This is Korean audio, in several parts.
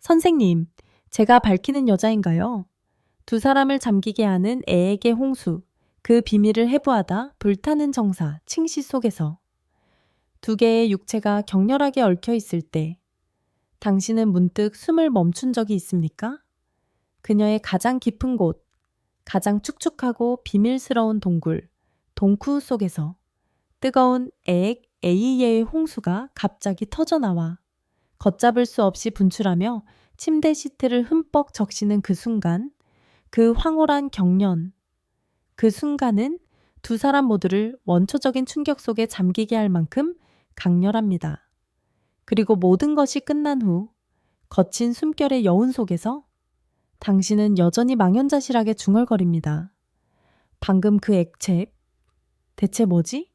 선생님, 제가 밝히는 여자인가요? 두 사람을 잠기게 하는 애에게 홍수, 그 비밀을 해부하다 불타는 정사, 칭시 속에서 두 개의 육체가 격렬하게 얽혀 있을 때 당신은 문득 숨을 멈춘 적이 있습니까? 그녀의 가장 깊은 곳, 가장 축축하고 비밀스러운 동굴, 동쿠 속에서 뜨거운 애액 A의 홍수가 갑자기 터져나와 걷잡을 수 없이 분출하며 침대 시트를 흠뻑 적시는 그 순간, 그 황홀한 경련, 그 순간은 두 사람 모두를 원초적인 충격 속에 잠기게 할 만큼 강렬합니다. 그리고 모든 것이 끝난 후 거친 숨결의 여운 속에서 당신은 여전히 망연자실하게 중얼거립니다. 방금 그 액체, 대체 뭐지?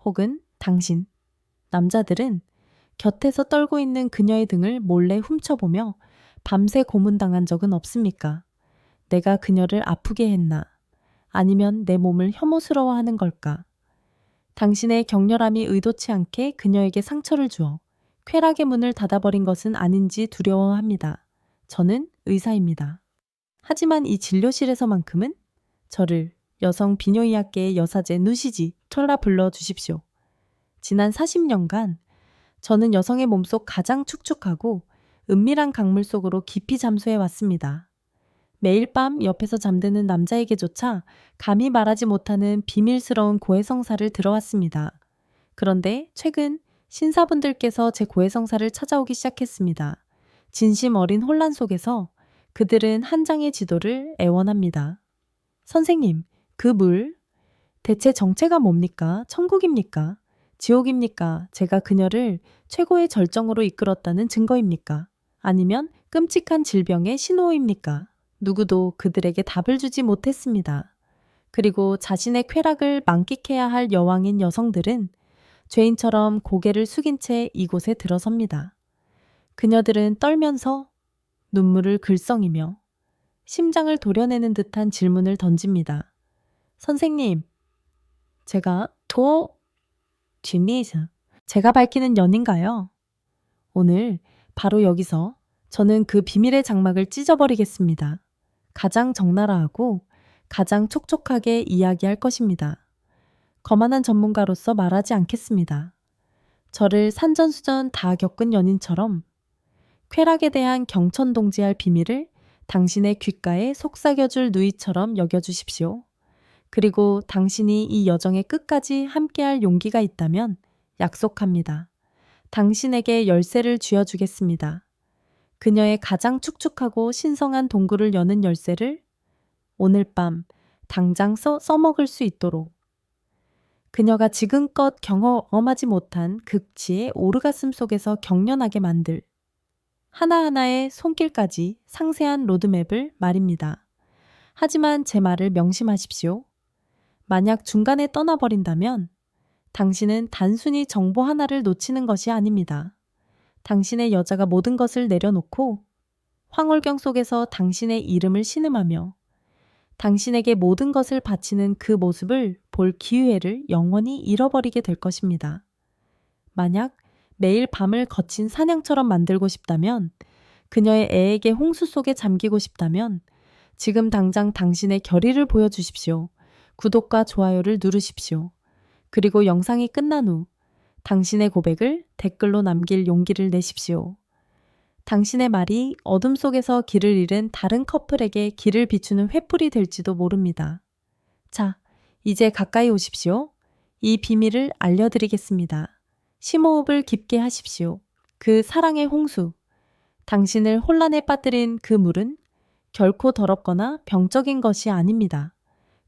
혹은 당신. 남자들은 곁에서 떨고 있는 그녀의 등을 몰래 훔쳐보며 밤새 고문당한 적은 없습니까? 내가 그녀를 아프게 했나? 아니면 내 몸을 혐오스러워하는 걸까? 당신의 격렬함이 의도치 않게 그녀에게 상처를 주어 쾌락의 문을 닫아버린 것은 아닌지 두려워합니다. 저는 의사입니다. 하지만 이 진료실에서만큼은 저를 여성 비뇨의학계의 여사제 누시지 톨라 불러주십시오. 지난 40년간 저는 여성의 몸속 가장 축축하고 은밀한 강물 속으로 깊이 잠수해 왔습니다. 매일 밤 옆에서 잠드는 남자에게조차 감히 말하지 못하는 비밀스러운 고해성사를 들어왔습니다. 그런데 최근 신사분들께서 제 고해성사를 찾아오기 시작했습니다. 진심 어린 혼란 속에서 그들은 한 장의 지도를 애원합니다. 선생님, 그 물, 대체 정체가 뭡니까? 천국입니까? 지옥입니까? 제가 그녀를 최고의 절정으로 이끌었다는 증거입니까? 아니면 끔찍한 질병의 신호입니까? 누구도 그들에게 답을 주지 못했습니다. 그리고 자신의 쾌락을 만끽해야 할 여왕인 여성들은 죄인처럼 고개를 숙인 채 이곳에 들어섭니다. 그녀들은 떨면서 눈물을 글썽이며 심장을 도려내는 듯한 질문을 던집니다. 선생님, 제가 제가 밝히는 연인가요? 오늘 바로 여기서 저는 그 비밀의 장막을 찢어버리겠습니다. 가장 적나라하고 가장 촉촉하게 이야기할 것입니다. 거만한 전문가로서 말하지 않겠습니다. 저를 산전수전 다 겪은 연인처럼 쾌락에 대한 경천동지할 비밀을 당신의 귓가에 속삭여줄 누이처럼 여겨주십시오. 그리고 당신이 이 여정의 끝까지 함께할 용기가 있다면 약속합니다. 당신에게 열쇠를 쥐어주겠습니다. 그녀의 가장 축축하고 신성한 동굴을 여는 열쇠를 오늘 밤 당장 써먹을 수 있도록 그녀가 지금껏 경험하지 못한 극치의 오르가슴 속에서 경련하게 만들 하나하나의 손길까지 상세한 로드맵을 말입니다. 하지만 제 말을 명심하십시오. 만약 중간에 떠나버린다면 당신은 단순히 정보 하나를 놓치는 것이 아닙니다. 당신의 여자가 모든 것을 내려놓고 황홀경 속에서 당신의 이름을 신음하며 당신에게 모든 것을 바치는 그 모습을 볼 기회를 영원히 잃어버리게 될 것입니다. 만약 매일 밤을 거친 사냥처럼 만들고 싶다면, 그녀의 애에게 홍수 속에 잠기고 싶다면 지금 당장 당신의 결의를 보여주십시오. 구독과 좋아요를 누르십시오. 그리고 영상이 끝난 후 당신의 고백을 댓글로 남길 용기를 내십시오. 당신의 말이 어둠 속에서 길을 잃은 다른 커플에게 길을 비추는 횃불이 될지도 모릅니다. 자, 이제 가까이 오십시오. 이 비밀을 알려드리겠습니다. 심호흡을 깊게 하십시오. 그 사랑의 홍수, 당신을 혼란에 빠뜨린 그 물은 결코 더럽거나 병적인 것이 아닙니다.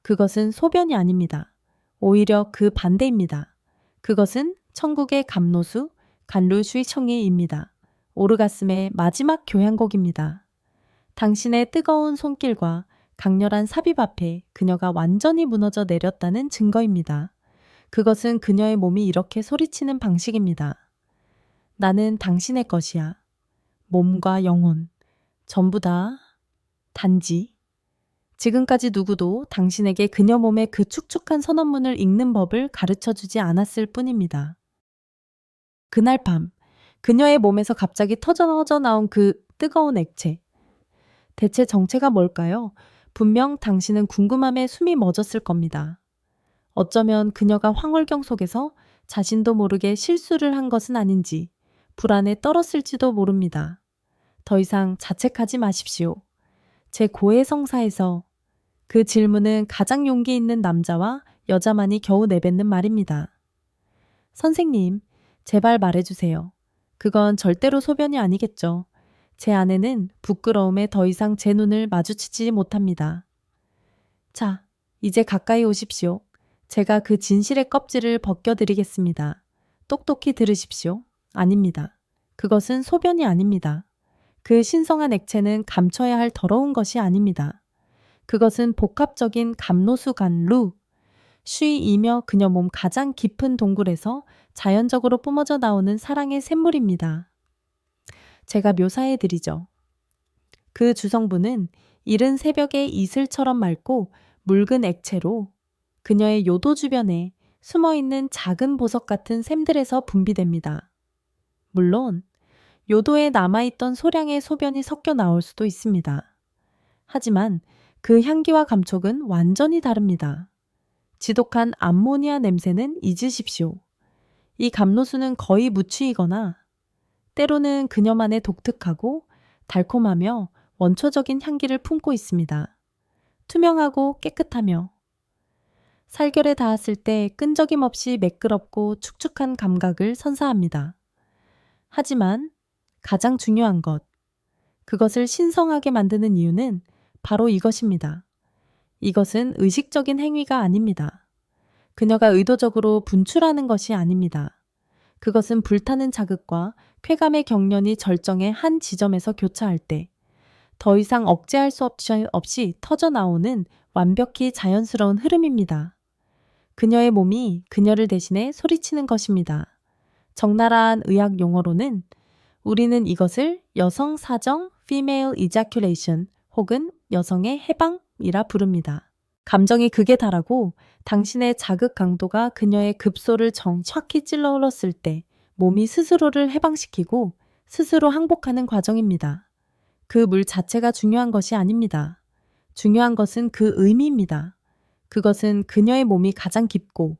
그것은 소변이 아닙니다. 오히려 그 반대입니다. 그것은 천국의 감로수, 간루슈이청이입니다. 오르가슴의 마지막 교향곡입니다. 당신의 뜨거운 손길과 강렬한 삽입 앞에 그녀가 완전히 무너져 내렸다는 증거입니다. 그것은 그녀의 몸이 이렇게 소리치는 방식입니다. 나는 당신의 것이야. 몸과 영혼, 전부 다 단지. 지금까지 누구도 당신에게 그녀 몸의 그 축축한 선언문을 읽는 법을 가르쳐주지 않았을 뿐입니다. 그날 밤, 그녀의 몸에서 갑자기 터져 나온 그 뜨거운 액체. 대체 정체가 뭘까요? 분명 당신은 궁금함에 숨이 멎었을 겁니다. 어쩌면 그녀가 황홀경 속에서 자신도 모르게 실수를 한 것은 아닌지 불안에 떨었을지도 모릅니다. 더 이상 자책하지 마십시오. 제 고해성사에서 그 질문은 가장 용기 있는 남자와 여자만이 겨우 내뱉는 말입니다. 선생님, 제발 말해주세요. 그건 절대로 소변이 아니겠죠. 제 아내는 부끄러움에 더 이상 제 눈을 마주치지 못합니다. 자, 이제 가까이 오십시오. 제가 그 진실의 껍질을 벗겨드리겠습니다. 똑똑히 들으십시오. 아닙니다. 그것은 소변이 아닙니다. 그 신성한 액체는 감춰야 할 더러운 것이 아닙니다. 그것은 복합적인 감로수간루, 쉬이며 그녀 몸 가장 깊은 동굴에서 자연적으로 뿜어져 나오는 사랑의 샘물입니다. 제가 묘사해드리죠. 그 주성분은 이른 새벽의 이슬처럼 맑고 묽은 액체로 그녀의 요도 주변에 숨어있는 작은 보석 같은 샘들에서 분비됩니다. 물론 요도에 남아있던 소량의 소변이 섞여 나올 수도 있습니다. 하지만 그 향기와 감촉은 완전히 다릅니다. 지독한 암모니아 냄새는 잊으십시오. 이 감로수는 거의 무취이거나 때로는 그녀만의 독특하고 달콤하며 원초적인 향기를 품고 있습니다. 투명하고 깨끗하며 살결에 닿았을 때 끈적임 없이 매끄럽고 축축한 감각을 선사합니다. 하지만 가장 중요한 것, 그것을 신성하게 만드는 이유는 바로 이것입니다. 이것은 의식적인 행위가 아닙니다. 그녀가 의도적으로 분출하는 것이 아닙니다. 그것은 불타는 자극과 쾌감의 경련이 절정의 한 지점에서 교차할 때 더 이상 억제할 수 없이 터져나오는 완벽히 자연스러운 흐름입니다. 그녀의 몸이 그녀를 대신해 소리치는 것입니다. 적나라한 의학 용어로는 우리는 이것을 여성 사정 female ejaculation 혹은 여성의 해방이라 부릅니다. 감정이 극에 달하고 당신의 자극 강도가 그녀의 급소를 정확히 찔러 흘렀을 때 몸이 스스로를 해방시키고 스스로 항복하는 과정입니다. 그 물 자체가 중요한 것이 아닙니다. 중요한 것은 그 의미입니다. 그것은 그녀의 몸이 가장 깊고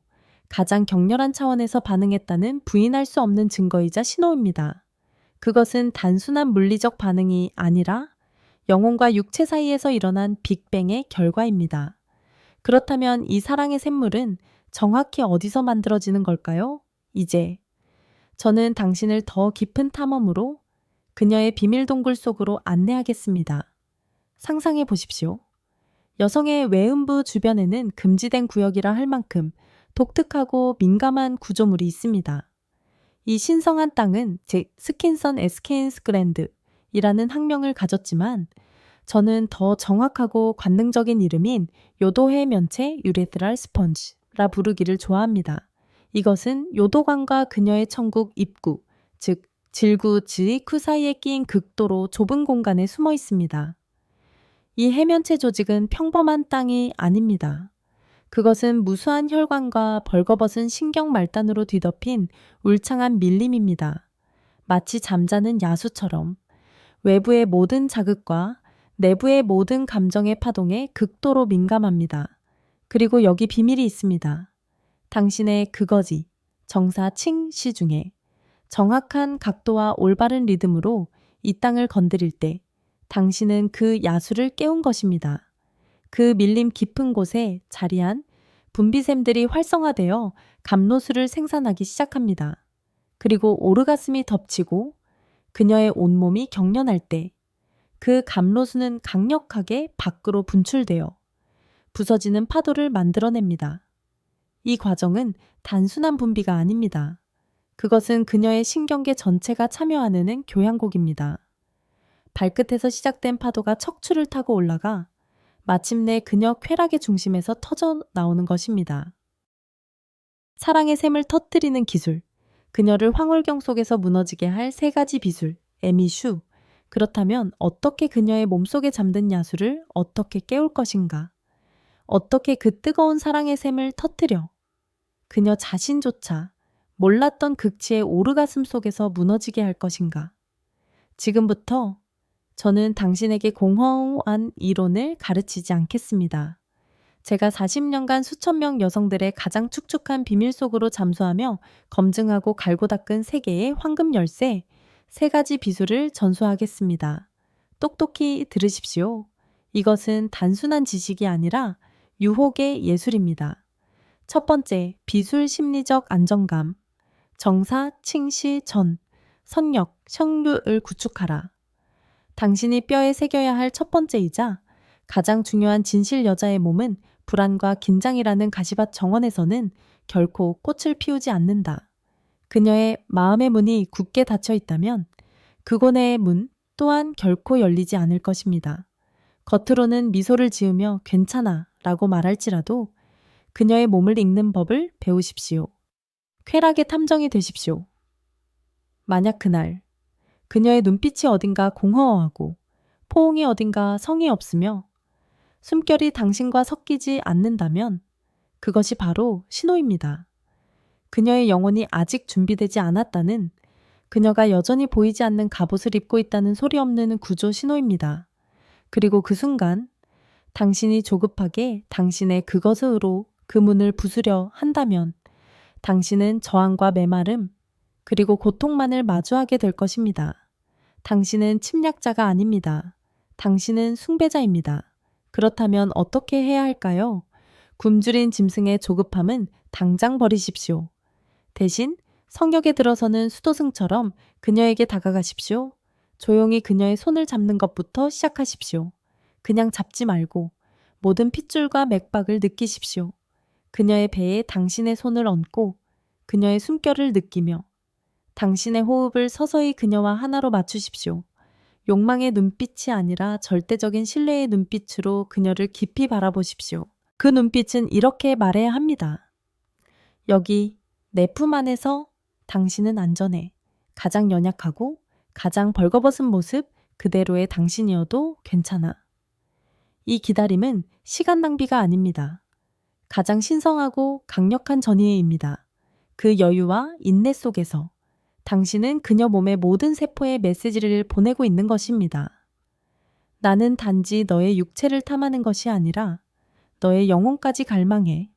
가장 격렬한 차원에서 반응했다는 부인할 수 없는 증거이자 신호입니다. 그것은 단순한 물리적 반응이 아니라 영혼과 육체 사이에서 일어난 빅뱅의 결과입니다. 그렇다면 이 사랑의 샘물은 정확히 어디서 만들어지는 걸까요? 이제 저는 당신을 더 깊은 탐험으로 그녀의 비밀 동굴 속으로 안내하겠습니다. 상상해 보십시오. 여성의 외음부 주변에는 금지된 구역이라 할 만큼 독특하고 민감한 구조물이 있습니다. 이 신성한 땅은 즉 스킨선 에스케인스 그랜드이라는 학명을 가졌지만 저는 더 정확하고 관능적인 이름인 요도해 면체 유레트랄 스펀지라 부르기를 좋아합니다. 이것은 요도관과 그녀의 천국 입구, 즉 질구 지이쿠 사이에 끼인 극도로 좁은 공간에 숨어 있습니다. 이 해면체 조직은 평범한 땅이 아닙니다. 그것은 무수한 혈관과 벌거벗은 신경 말단으로 뒤덮인 울창한 밀림입니다. 마치 잠자는 야수처럼 외부의 모든 자극과 내부의 모든 감정의 파동에 극도로 민감합니다. 그리고 여기 비밀이 있습니다. 당신의 그거지, 정사 칭시 중에 정확한 각도와 올바른 리듬으로 이 땅을 건드릴 때 당신은 그 야수를 깨운 것입니다. 그 밀림 깊은 곳에 자리한 분비샘들이 활성화되어 감로수를 생산하기 시작합니다. 그리고 오르가슴이 덮치고 그녀의 온몸이 경련할 때 그 감로수는 강력하게 밖으로 분출되어 부서지는 파도를 만들어냅니다. 이 과정은 단순한 분비가 아닙니다. 그것은 그녀의 신경계 전체가 참여하는 교향곡입니다. 발끝에서 시작된 파도가 척추를 타고 올라가 마침내 그녀 쾌락의 중심에서 터져 나오는 것입니다. 사랑의 샘을 터뜨리는 기술, 그녀를 황홀경 속에서 무너지게 할 세 가지 비술, 에미슈. 그렇다면 어떻게 그녀의 몸속에 잠든 야수를 어떻게 깨울 것인가? 어떻게 그 뜨거운 사랑의 샘을 터뜨려 그녀 자신조차 몰랐던 극치의 오르가슴 속에서 무너지게 할 것인가? 지금부터 저는 당신에게 공허한 이론을 가르치지 않겠습니다. 제가 40년간 수천 명 여성들의 가장 축축한 비밀 속으로 잠수하며 검증하고 갈고 닦은 세계의 황금 열쇠, 3가지 비수를 전수하겠습니다. 똑똑히 들으십시오. 이것은 단순한 지식이 아니라 유혹의 예술입니다. 첫 번째, 비술 심리적 안정감. 정사, 칭시, 전, 선력, 성류를 구축하라. 당신이 뼈에 새겨야 할 첫 번째이자 가장 중요한 진실 여자의 몸은 불안과 긴장이라는 가시밭 정원에서는 결코 꽃을 피우지 않는다. 그녀의 마음의 문이 굳게 닫혀 있다면 그곳의 문 또한 결코 열리지 않을 것입니다. 겉으로는 미소를 지으며 괜찮아 라고 말할지라도 그녀의 몸을 읽는 법을 배우십시오. 쾌락의 탐정이 되십시오. 만약 그날 그녀의 눈빛이 어딘가 공허하고 포옹이 어딘가 성이 없으며 숨결이 당신과 섞이지 않는다면 그것이 바로 신호입니다. 그녀의 영혼이 아직 준비되지 않았다는, 그녀가 여전히 보이지 않는 갑옷을 입고 있다는 소리 없는 구조 신호입니다. 그리고 그 순간 당신이 조급하게 당신의 그것으로 그 문을 부수려 한다면 당신은 저항과 메마름 그리고 고통만을 마주하게 될 것입니다. 당신은 침략자가 아닙니다. 당신은 숭배자입니다. 그렇다면 어떻게 해야 할까요? 굶주린 짐승의 조급함은 당장 버리십시오. 대신 성역에 들어서는 수도승처럼 그녀에게 다가가십시오. 조용히 그녀의 손을 잡는 것부터 시작하십시오. 그냥 잡지 말고 모든 핏줄과 맥박을 느끼십시오. 그녀의 배에 당신의 손을 얹고 그녀의 숨결을 느끼며 당신의 호흡을 서서히 그녀와 하나로 맞추십시오. 욕망의 눈빛이 아니라 절대적인 신뢰의 눈빛으로 그녀를 깊이 바라보십시오. 그 눈빛은 이렇게 말해야 합니다. 여기 내 품 안에서 당신은 안전해. 가장 연약하고 가장 벌거벗은 모습 그대로의 당신이어도 괜찮아. 이 기다림은 시간 낭비가 아닙니다. 가장 신성하고 강력한 전의입니다. 그 여유와 인내 속에서 당신은 그녀 몸의 모든 세포에 메시지를 보내고 있는 것입니다. 나는 단지 너의 육체를 탐하는 것이 아니라 너의 영혼까지 갈망해.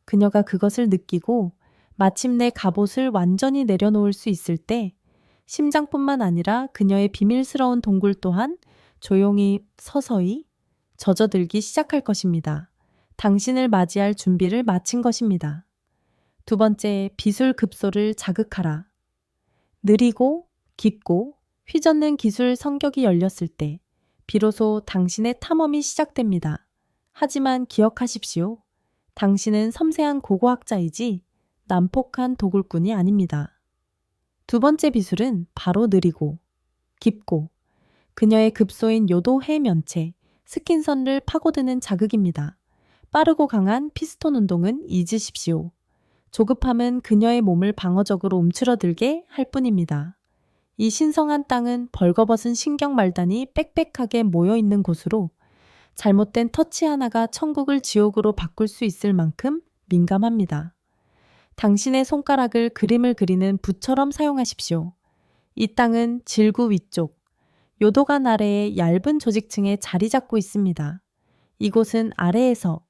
그녀가 그것을 느끼고 마침내 갑옷을 완전히 내려놓을 수 있을 때 심장뿐만 아니라 그녀의 비밀스러운 동굴 또한 조용히 서서히 젖어들기 시작할 것입니다. 당신을 맞이할 준비를 마친 것입니다. 두 번째, 비술급소를 자극하라. 느리고 깊고 휘젓는 기술 성격이 열렸을 때 비로소 당신의 탐험이 시작됩니다. 하지만 기억하십시오. 당신은 섬세한 고고학자이지 난폭한 도굴꾼이 아닙니다. 두 번째 비술은 바로 느리고 깊고 그녀의 급소인 요도 해면체, 스킨선을 파고드는 자극입니다. 빠르고 강한 피스톤 운동은 잊으십시오. 조급함은 그녀의 몸을 방어적으로 움츠러들게 할 뿐입니다. 이 신성한 땅은 벌거벗은 신경 말단이 빽빽하게 모여있는 곳으로 잘못된 터치 하나가 천국을 지옥으로 바꿀 수 있을 만큼 민감합니다. 당신의 손가락을 그림을 그리는 붓처럼 사용하십시오. 이 땅은 질구 위쪽, 요도관 아래의 얇은 조직층에 자리 잡고 있습니다. 이곳은 아래에서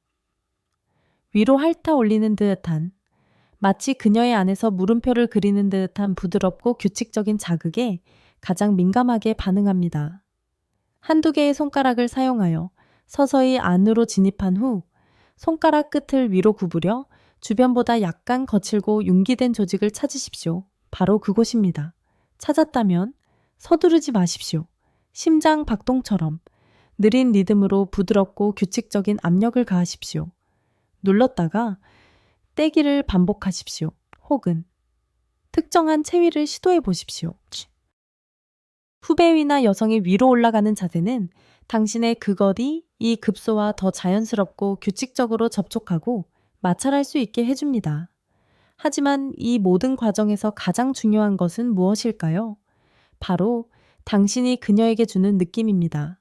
위로 핥아 올리는 듯한, 마치 그녀의 안에서 물음표를 그리는 듯한 부드럽고 규칙적인 자극에 가장 민감하게 반응합니다. 한두 개의 손가락을 사용하여 서서히 안으로 진입한 후 손가락 끝을 위로 구부려 주변보다 약간 거칠고 융기된 조직을 찾으십시오. 바로 그곳입니다. 찾았다면 서두르지 마십시오. 심장 박동처럼 느린 리듬으로 부드럽고 규칙적인 압력을 가하십시오. 눌렀다가 떼기를 반복하십시오. 혹은 특정한 체위를 시도해 보십시오. 후배 위나 여성이 위로 올라가는 자세는 당신의 그것이 이 급소와 더 자연스럽고 규칙적으로 접촉하고 마찰할 수 있게 해줍니다. 하지만 이 모든 과정에서 가장 중요한 것은 무엇일까요? 바로 당신이 그녀에게 주는 느낌입니다.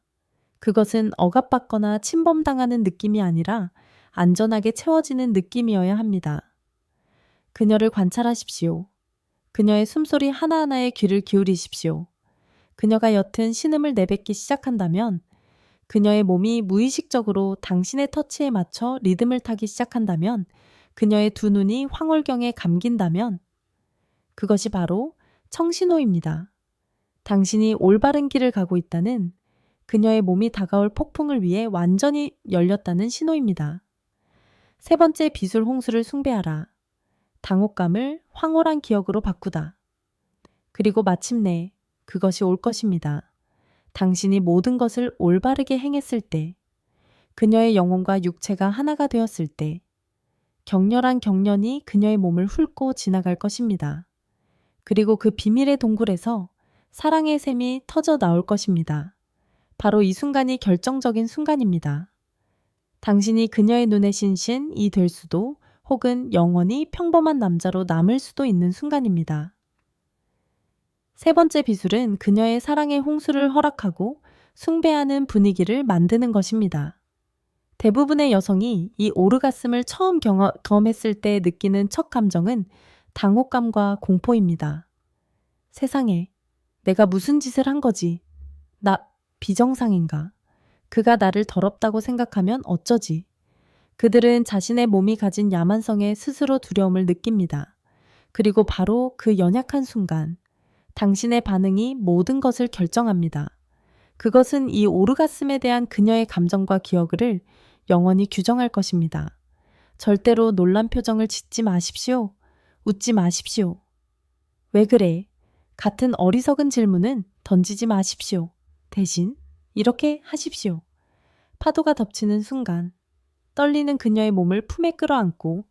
그것은 억압받거나 침범당하는 느낌이 아니라 안전하게 채워지는 느낌이어야 합니다. 그녀를 관찰하십시오. 그녀의 숨소리 하나하나에 귀를 기울이십시오. 그녀가 옅은 신음을 내뱉기 시작한다면, 그녀의 몸이 무의식적으로 당신의 터치에 맞춰 리듬을 타기 시작한다면, 그녀의 두 눈이 황홀경에 감긴다면, 그것이 바로 청신호입니다. 당신이 올바른 길을 가고 있다는, 그녀의 몸이 다가올 폭풍을 위해 완전히 열렸다는 신호입니다. 세 번째 비술 홍수를 숭배하라. 당혹감을 황홀한 기억으로 바꾸다. 그리고 마침내 그것이 올 것입니다. 당신이 모든 것을 올바르게 행했을 때, 그녀의 영혼과 육체가 하나가 되었을 때, 격렬한 경련이 그녀의 몸을 훑고 지나갈 것입니다. 그리고 그 비밀의 동굴에서 사랑의 샘이 터져 나올 것입니다. 바로 이 순간이 결정적인 순간입니다. 당신이 그녀의 눈에 신신이 될 수도, 혹은 영원히 평범한 남자로 남을 수도 있는 순간입니다. 세 번째 비술은 그녀의 사랑의 홍수를 허락하고 숭배하는 분위기를 만드는 것입니다. 대부분의 여성이 이 오르가슴을 처음 경험했을 때 느끼는 첫 감정은 당혹감과 공포입니다. 세상에, 내가 무슨 짓을 한 거지? 나 비정상인가? 그가 나를 더럽다고 생각하면 어쩌지? 그들은 자신의 몸이 가진 야만성에 스스로 두려움을 느낍니다. 그리고 바로 그 연약한 순간, 당신의 반응이 모든 것을 결정합니다. 그것은 이 오르가슴에 대한 그녀의 감정과 기억을 영원히 규정할 것입니다. 절대로 놀란 표정을 짓지 마십시오. 웃지 마십시오. 왜 그래? 같은 어리석은 질문은 던지지 마십시오. 대신 이렇게 하십시오. 파도가 덮치는 순간, 떨리는 그녀의 몸을 품에 끌어안고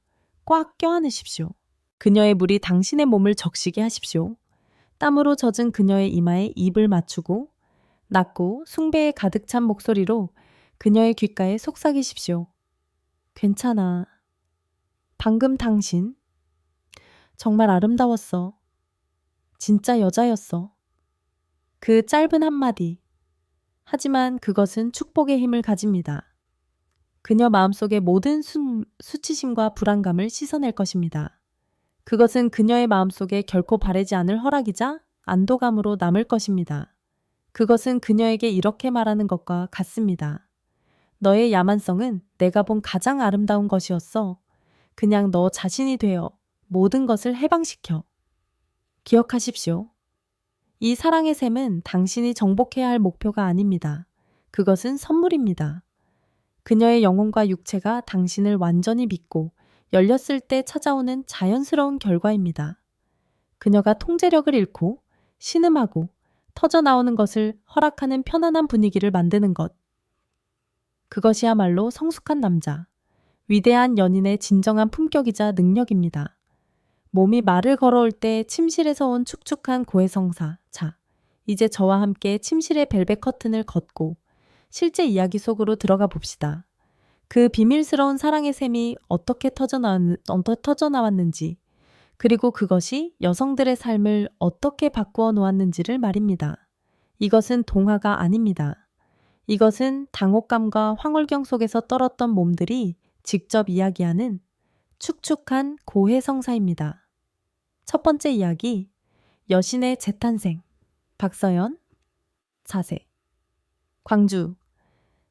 꽉 껴안으십시오. 그녀의 물이 당신의 몸을 적시게 하십시오. 땀으로 젖은 그녀의 이마에 입을 맞추고 낮고 숭배에 가득 찬 목소리로 그녀의 귓가에 속삭이십시오. 괜찮아. 방금 당신 정말 아름다웠어. 진짜 여자였어. 그 짧은 한마디. 하지만 그것은 축복의 힘을 가집니다. 그녀 마음속의 모든 수치심과 불안감을 씻어낼 것입니다. 그것은 그녀의 마음속에 결코 바래지 않을 허락이자 안도감으로 남을 것입니다. 그것은 그녀에게 이렇게 말하는 것과 같습니다. 너의 야만성은 내가 본 가장 아름다운 것이었어. 그냥 너 자신이 되어 모든 것을 해방시켜. 기억하십시오. 이 사랑의 샘은 당신이 정복해야 할 목표가 아닙니다. 그것은 선물입니다. 그녀의 영혼과 육체가 당신을 완전히 믿고 열렸을 때 찾아오는 자연스러운 결과입니다. 그녀가 통제력을 잃고 신음하고 터져나오는 것을 허락하는 편안한 분위기를 만드는 것. 그것이야말로 성숙한 남자, 위대한 연인의 진정한 품격이자 능력입니다. 몸이 말을 걸어올 때 침실에서 온 축축한 고해성사. 자, 이제 저와 함께 침실의 벨벳 커튼을 걷고 실제 이야기 속으로 들어가 봅시다. 그 비밀스러운 사랑의 샘이 어떻게 터져나왔는지, 그리고 그것이 여성들의 삶을 어떻게 바꾸어 놓았는지를 말입니다. 이것은 동화가 아닙니다. 이것은 당혹감과 황홀경 속에서 떨었던 몸들이 직접 이야기하는 축축한 고해성사입니다. 첫 번째 이야기, 여신의 재탄생. 박서연, 4세. 광주.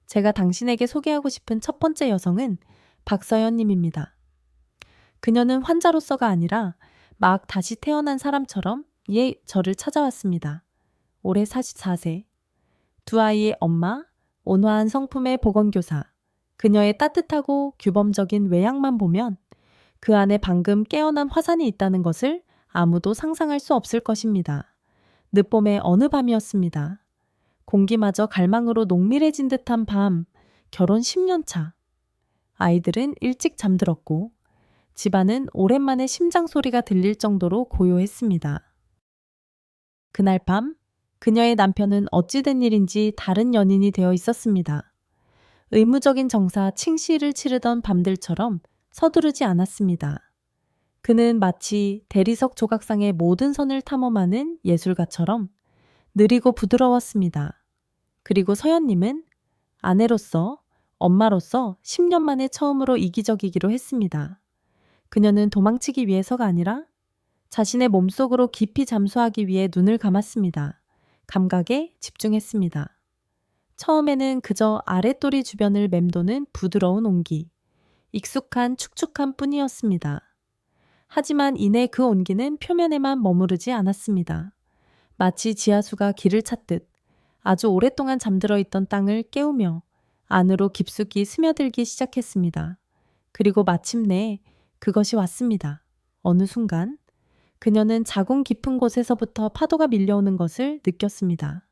제가 당신에게 소개하고 싶은 첫 번째 여성은 박서연 님입니다. 그녀는 환자로서가 아니라 막 다시 태어난 사람처럼 저를 찾아왔습니다. 올해 44세. 두 아이의 엄마, 온화한 성품의 보건교사. 그녀의 따뜻하고 규범적인 외양만 보면 그 안에 방금 깨어난 화산이 있다는 것을 아무도 상상할 수 없을 것입니다. 늦봄의 어느 밤이었습니다. 공기마저 갈망으로 농밀해진 듯한 밤, 결혼 10년 차. 아이들은 일찍 잠들었고 집안은 오랜만에 심장 소리가 들릴 정도로 고요했습니다. 그날 밤, 그녀의 남편은 어찌된 일인지 다른 연인이 되어 있었습니다. 의무적인 정사 칭시를 치르던 밤들처럼 서두르지 않았습니다. 그는 마치 대리석 조각상의 모든 선을 탐험하는 예술가처럼 느리고 부드러웠습니다. 그리고 서연님은 아내로서, 엄마로서 10년 만에 처음으로 이기적이기로 했습니다. 그녀는 도망치기 위해서가 아니라 자신의 몸속으로 깊이 잠수하기 위해 눈을 감았습니다. 감각에 집중했습니다. 처음에는 그저 아랫도리 주변을 맴도는 부드러운 온기, 익숙한 축축함 뿐이었습니다. 하지만 이내 그 온기는 표면에만 머무르지 않았습니다. 마치 지하수가 길을 찾듯 아주 오랫동안 잠들어 있던 땅을 깨우며 안으로 깊숙이 스며들기 시작했습니다. 그리고 마침내 그것이 왔습니다. 어느 순간 그녀는 자궁 깊은 곳에서부터 파도가 밀려오는 것을 느꼈습니다.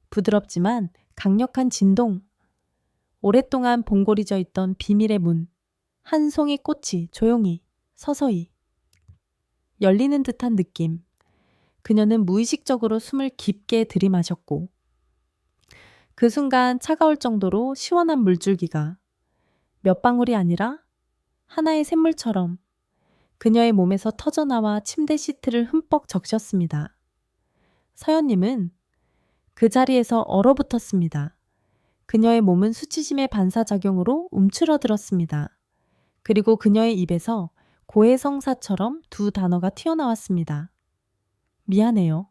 부드럽지만 강력한 진동, 오랫동안 봉고리져 있던 비밀의 문, 한 송이 꽃이 조용히, 서서히 열리는 듯한 느낌. 그녀는 무의식적으로 숨을 깊게 들이마셨고 그 순간 차가울 정도로 시원한 물줄기가 몇 방울이 아니라 하나의 샘물처럼 그녀의 몸에서 터져나와 침대 시트를 흠뻑 적셨습니다. 서연님은 그 자리에서 얼어붙었습니다. 그녀의 몸은 수치심의 반사작용으로 움츠러들었습니다. 그리고 그녀의 입에서 고해성사처럼 두 단어가 튀어나왔습니다. 미안해요.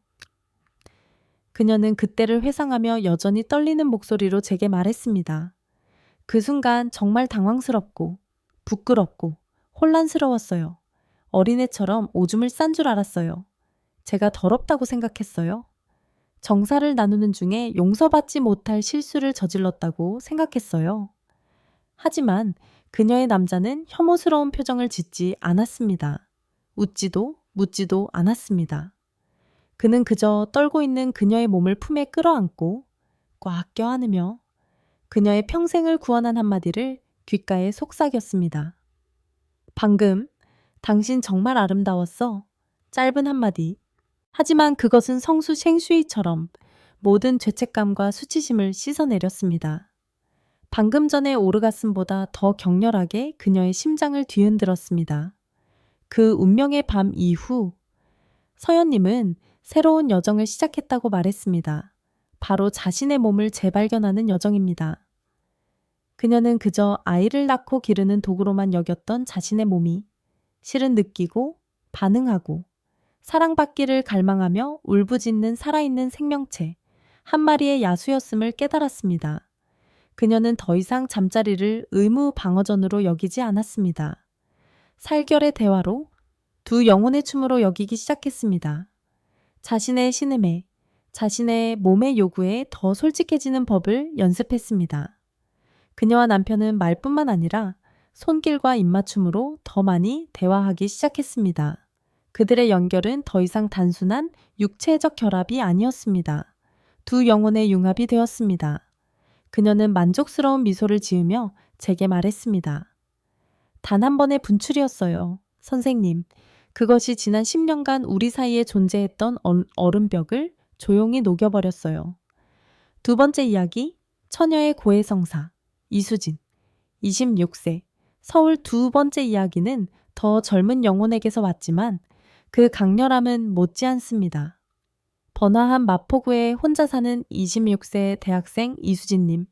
그녀는 그때를 회상하며 여전히 떨리는 목소리로 제게 말했습니다. 그 순간 정말 당황스럽고 부끄럽고 혼란스러웠어요. 어린애처럼 오줌을 싼 줄 알았어요. 제가 더럽다고 생각했어요. 정사를 나누는 중에 용서받지 못할 실수를 저질렀다고 생각했어요. 하지만 그녀의 남자는 혐오스러운 표정을 짓지 않았습니다. 웃지도 묻지도 않았습니다. 그는 그저 떨고 있는 그녀의 몸을 품에 끌어안고 꽉 껴안으며 그녀의 평생을 구원한 한마디를 귓가에 속삭였습니다. 방금 당신 정말 아름다웠어. 짧은 한마디. 하지만 그것은 성수 생슈이처럼 모든 죄책감과 수치심을 씻어내렸습니다. 방금 전의 오르가슴보다 더 격렬하게 그녀의 심장을 뒤흔들었습니다. 그 운명의 밤 이후 서연님은 새로운 여정을 시작했다고 말했습니다. 바로 자신의 몸을 재발견하는 여정입니다. 그녀는 그저 아이를 낳고 기르는 도구로만 여겼던 자신의 몸이 실은 느끼고 반응하고 사랑받기를 갈망하며 울부짖는 살아있는 생명체, 한 마리의 야수였음을 깨달았습니다. 그녀는 더 이상 잠자리를 의무 방어전으로 여기지 않았습니다. 살결의 대화로 두 영혼의 춤으로 여기기 시작했습니다. 자신의 신음에, 자신의 몸의 요구에 더 솔직해지는 법을 연습했습니다. 그녀와 남편은 말뿐만 아니라 손길과 입맞춤으로 더 많이 대화하기 시작했습니다. 그들의 연결은 더 이상 단순한 육체적 결합이 아니었습니다. 두 영혼의 융합이 되었습니다. 그녀는 만족스러운 미소를 지으며 제게 말했습니다. 단 한 번의 분출이었어요. 선생님, 그것이 지난 10년간 우리 사이에 존재했던 얼음벽을 조용히 녹여버렸어요. 두 번째 이야기, 처녀의 고해성사, 이수진, 26세, 서울 두 번째 이야기는 더 젊은 영혼에게서 왔지만 그 강렬함은 못지않습니다. 번화한 마포구에 혼자 사는 26세 대학생 이수진님.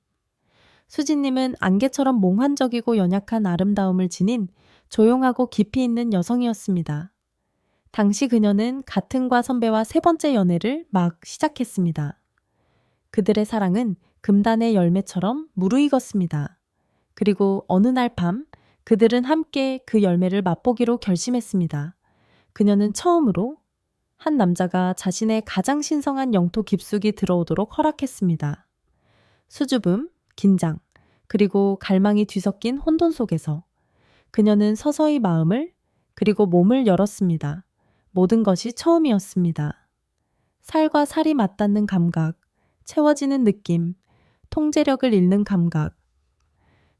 수진님은 안개처럼 몽환적이고 연약한 아름다움을 지닌 조용하고 깊이 있는 여성이었습니다. 당시 그녀는 같은과 선배와 세 번째 연애를 막 시작했습니다. 그들의 사랑은 금단의 열매처럼 무르익었습니다. 그리고 어느 날 밤 그들은 함께 그 열매를 맛보기로 결심했습니다. 그녀는 처음으로 한 남자가 자신의 가장 신성한 영토 깊숙이 들어오도록 허락했습니다. 수줍음, 긴장, 그리고 갈망이 뒤섞인 혼돈 속에서 그녀는 서서히 마음을 그리고 몸을 열었습니다. 모든 것이 처음이었습니다. 살과 살이 맞닿는 감각, 채워지는 느낌, 통제력을 잃는 감각.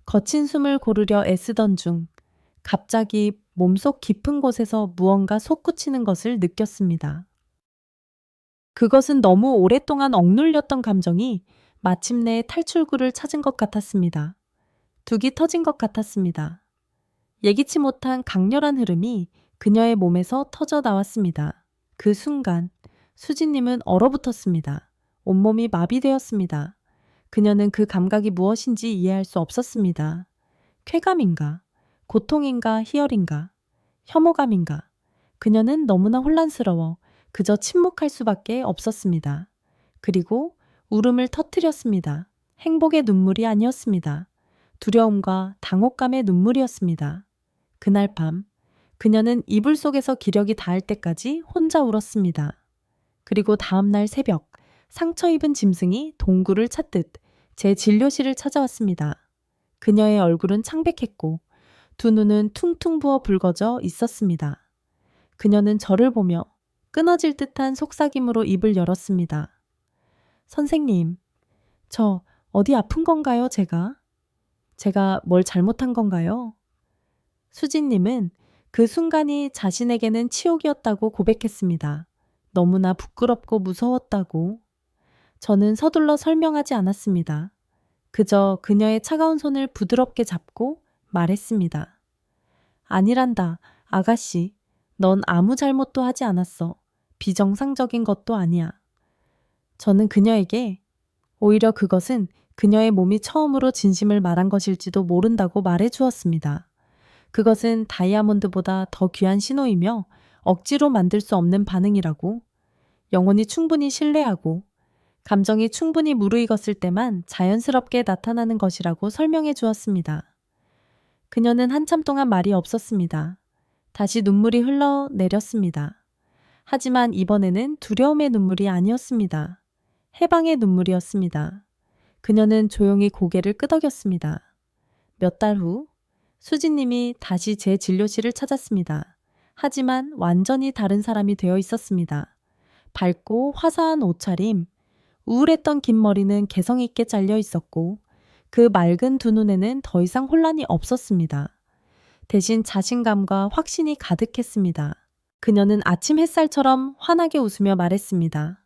거친 숨을 고르려 애쓰던 중 갑자기 몸속 깊은 곳에서 무언가 솟구치는 것을 느꼈습니다. 그것은 너무 오랫동안 억눌렸던 감정이 마침내 탈출구를 찾은 것 같았습니다. 둑이 터진 것 같았습니다. 예기치 못한 강렬한 흐름이 그녀의 몸에서 터져 나왔습니다. 그 순간 수진님은 얼어붙었습니다. 온몸이 마비되었습니다. 그녀는 그 감각이 무엇인지 이해할 수 없었습니다. 쾌감인가? 고통인가? 희열인가? 혐오감인가? 그녀는 너무나 혼란스러워 그저 침묵할 수밖에 없었습니다. 그리고 울음을 터뜨렸습니다. 행복의 눈물이 아니었습니다. 두려움과 당혹감의 눈물이었습니다. 그날 밤 그녀는 이불 속에서 기력이 닿을 때까지 혼자 울었습니다. 그리고 다음날 새벽 상처 입은 짐승이 동굴을 찾듯 제 진료실을 찾아왔습니다. 그녀의 얼굴은 창백했고 두 눈은 퉁퉁 부어 붉어져 있었습니다. 그녀는 저를 보며 끊어질 듯한 속삭임으로 입을 열었습니다. 선생님, 저 어디 아픈 건가요, 제가? 제가 뭘 잘못한 건가요? 수진님은 그 순간이 자신에게는 치욕이었다고 고백했습니다. 너무나 부끄럽고 무서웠다고. 저는 서둘러 설명하지 않았습니다. 그저 그녀의 차가운 손을 부드럽게 잡고 말했습니다. 아니란다, 아가씨. 넌 아무 잘못도 하지 않았어. 비정상적인 것도 아니야. 저는 그녀에게 오히려 그것은 그녀의 몸이 처음으로 진심을 말한 것일지도 모른다고 말해 주었습니다. 그것은 다이아몬드보다 더 귀한 신호이며 억지로 만들 수 없는 반응이라고, 영혼이 충분히 신뢰하고 감정이 충분히 무르익었을 때만 자연스럽게 나타나는 것이라고 설명해 주었습니다. 그녀는 한참 동안 말이 없었습니다. 다시 눈물이 흘러내렸습니다. 하지만 이번에는 두려움의 눈물이 아니었습니다. 해방의 눈물이었습니다. 그녀는 조용히 고개를 끄덕였습니다. 몇 달 후 수진님이 다시 제 진료실을 찾았습니다. 하지만 완전히 다른 사람이 되어 있었습니다. 밝고 화사한 옷차림, 우울했던 긴 머리는 개성 있게 잘려 있었고 그 맑은 두 눈에는 더 이상 혼란이 없었습니다. 대신 자신감과 확신이 가득했습니다. 그녀는 아침 햇살처럼 환하게 웃으며 말했습니다.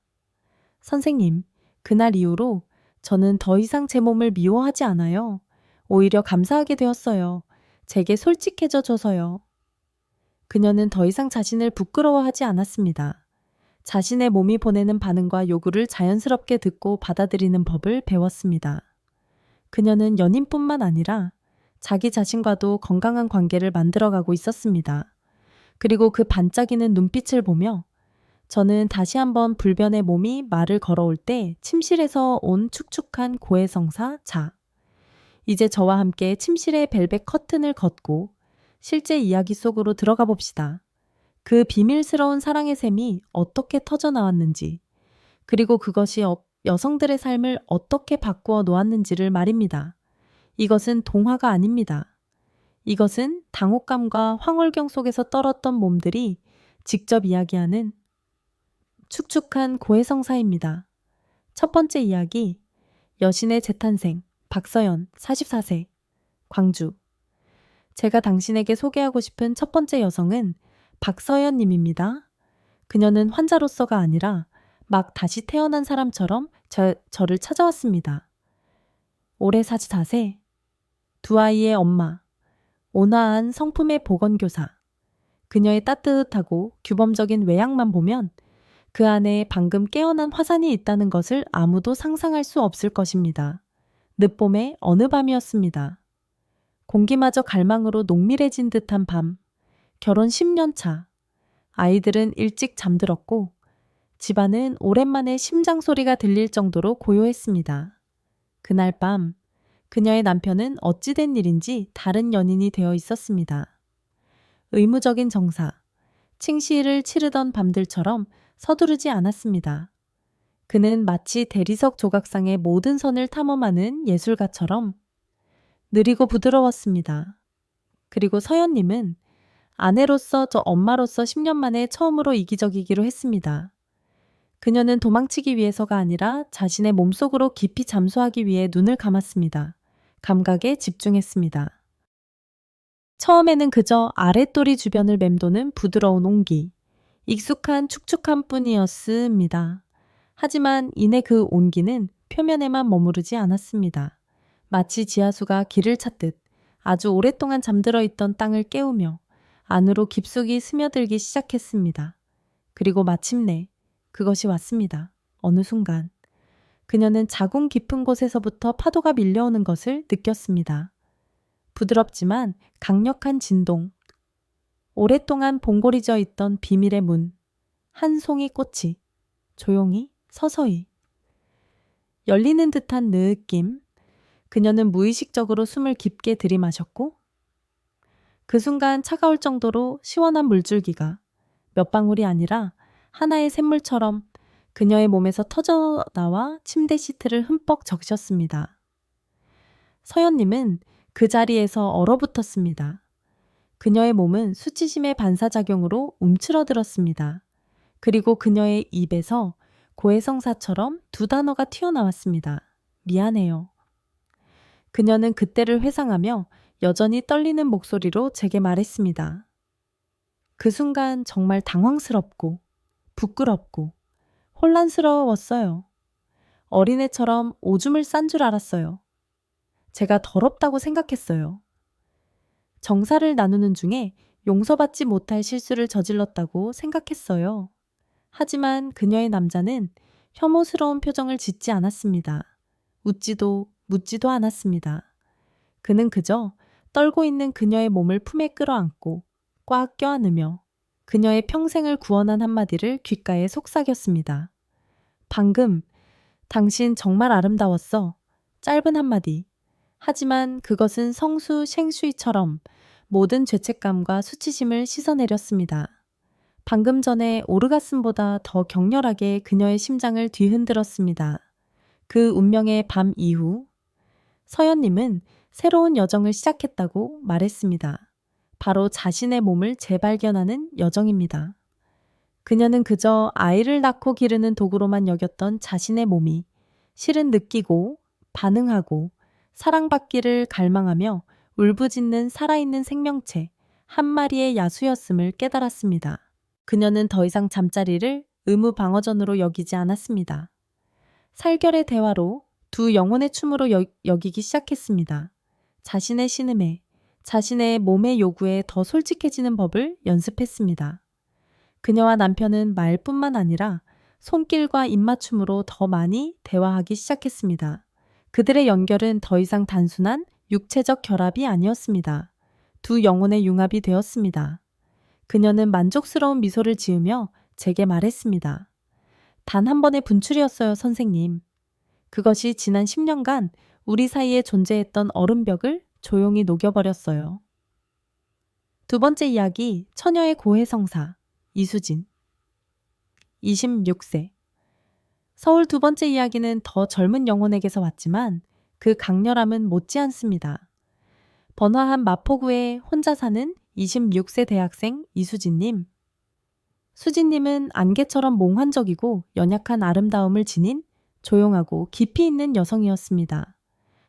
선생님, 그날 이후로 저는 더 이상 제 몸을 미워하지 않아요. 오히려 감사하게 되었어요. 제게 솔직해져 줘서요. 그녀는 더 이상 자신을 부끄러워하지 않았습니다. 자신의 몸이 보내는 반응과 요구를 자연스럽게 듣고 받아들이는 법을 배웠습니다. 그녀는 연인뿐만 아니라 자기 자신과도 건강한 관계를 만들어가고 있었습니다. 그리고 그 반짝이는 눈빛을 보며 저는 다시 한번 불변의 몸이 말을 걸어올 때 침실에서 온 축축한 고해성사 자. 이제 저와 함께 침실의 벨벳 커튼을 걷고 실제 이야기 속으로 들어가 봅시다. 그 비밀스러운 사랑의 셈이 어떻게 터져 나왔는지, 그리고 그것이 여성들의 삶을 어떻게 바꾸어 놓았는지를 말입니다. 이것은 동화가 아닙니다. 이것은 당혹감과 황홀경 속에서 떨었던 몸들이 직접 이야기하는 축축한 고해성사입니다. 첫 번째 이야기, 여신의 재탄생, 박서연, 44세, 광주. 제가 당신에게 소개하고 싶은 첫 번째 여성은 박서연 님입니다. 그녀는 환자로서가 아니라 막 다시 태어난 사람처럼 저를 찾아왔습니다. 올해 44세, 두 아이의 엄마, 온화한 성품의 보건교사. 그녀의 따뜻하고 규범적인 외양만 보면 그 안에 방금 깨어난 화산이 있다는 것을 아무도 상상할 수 없을 것입니다. 늦봄의 어느 밤이었습니다. 공기마저 갈망으로 농밀해진 듯한 밤, 결혼 10년 차. 아이들은 일찍 잠들었고 집안은 오랜만에 심장 소리가 들릴 정도로 고요했습니다. 그날 밤 그녀의 남편은 어찌된 일인지 다른 연인이 되어 있었습니다. 의무적인 정사, 칭시일을 치르던 밤들처럼 서두르지 않았습니다. 그는 마치 대리석 조각상의 모든 선을 탐험하는 예술가처럼 느리고 부드러웠습니다. 그리고 서연님은 아내로서 저 엄마로서 10년 만에 처음으로 이기적이기로 했습니다. 그녀는 도망치기 위해서가 아니라 자신의 몸속으로 깊이 잠수하기 위해 눈을 감았습니다. 감각에 집중했습니다. 처음에는 그저 아랫도리 주변을 맴도는 부드러운 온기, 익숙한 축축함 뿐이었습니다. 하지만 이내 그 온기는 표면에만 머무르지 않았습니다. 마치 지하수가 길을 찾듯 아주 오랫동안 잠들어 있던 땅을 깨우며 안으로 깊숙이 스며들기 시작했습니다. 그리고 마침내 그것이 왔습니다. 어느 순간 그녀는 자궁 깊은 곳에서부터 파도가 밀려오는 것을 느꼈습니다. 부드럽지만 강력한 진동, 오랫동안 봉고리져 있던 비밀의 문, 한 송이 꽃이 조용히 서서히 열리는 듯한 느낌. 그녀는 무의식적으로 숨을 깊게 들이마셨고 그 순간 차가울 정도로 시원한 물줄기가 몇 방울이 아니라 하나의 샘물처럼 그녀의 몸에서 터져나와 침대 시트를 흠뻑 적셨습니다. 서연님은 그 자리에서 얼어붙었습니다. 그녀의 몸은 수치심의 반사작용으로 움츠러들었습니다. 그리고 그녀의 입에서 고해성사처럼 두 단어가 튀어나왔습니다. 미안해요. 그녀는 그때를 회상하며 여전히 떨리는 목소리로 제게 말했습니다. 그 순간 정말 당황스럽고 부끄럽고 혼란스러웠어요. 어린애처럼 오줌을 싼 줄 알았어요. 제가 더럽다고 생각했어요. 정사를 나누는 중에 용서받지 못할 실수를 저질렀다고 생각했어요. 하지만 그녀의 남자는 혐오스러운 표정을 짓지 않았습니다. 웃지도 묻지도 않았습니다. 그는 그저 떨고 있는 그녀의 몸을 품에 끌어안고 꽉 껴안으며 그녀의 평생을 구원한 한마디를 귓가에 속삭였습니다. 방금 당신 정말 아름다웠어. 짧은 한마디. 하지만 그것은 성수 쉥슈이처럼 모든 죄책감과 수치심을 씻어내렸습니다. 방금 전에 오르가슴보다 더 격렬하게 그녀의 심장을 뒤흔들었습니다. 그 운명의 밤 이후 서연님은 새로운 여정을 시작했다고 말했습니다. 바로 자신의 몸을 재발견하는 여정입니다. 그녀는 그저 아이를 낳고 기르는 도구로만 여겼던 자신의 몸이 실은 느끼고 반응하고 사랑받기를 갈망하며 울부짖는 살아있는 생명체 한 마리의 야수였음을 깨달았습니다. 그녀는 더 이상 잠자리를 의무 방어전으로 여기지 않았습니다. 살결의 대화로 두 영혼의 춤으로 여기기 시작했습니다. 자신의 신음에, 자신의 몸의 요구에 더 솔직해지는 법을 연습했습니다. 그녀와 남편은 말뿐만 아니라 손길과 입맞춤으로 더 많이 대화하기 시작했습니다. 그들의 연결은 더 이상 단순한 육체적 결합이 아니었습니다. 두 영혼의 융합이 되었습니다. 그녀는 만족스러운 미소를 지으며 제게 말했습니다. 단 한 번의 분출이었어요, 선생님. 그것이 지난 10년간 우리 사이에 존재했던 얼음벽을 조용히 녹여버렸어요. 두 번째 이야기, 처녀의 고해성사, 이수진. 26세. 서울 두 번째 이야기는 더 젊은 영혼에게서 왔지만 그 강렬함은 못지않습니다. 번화한 마포구에 혼자 사는 26세 대학생 이수진님. 수진님은 안개처럼 몽환적이고 연약한 아름다움을 지닌 조용하고 깊이 있는 여성이었습니다.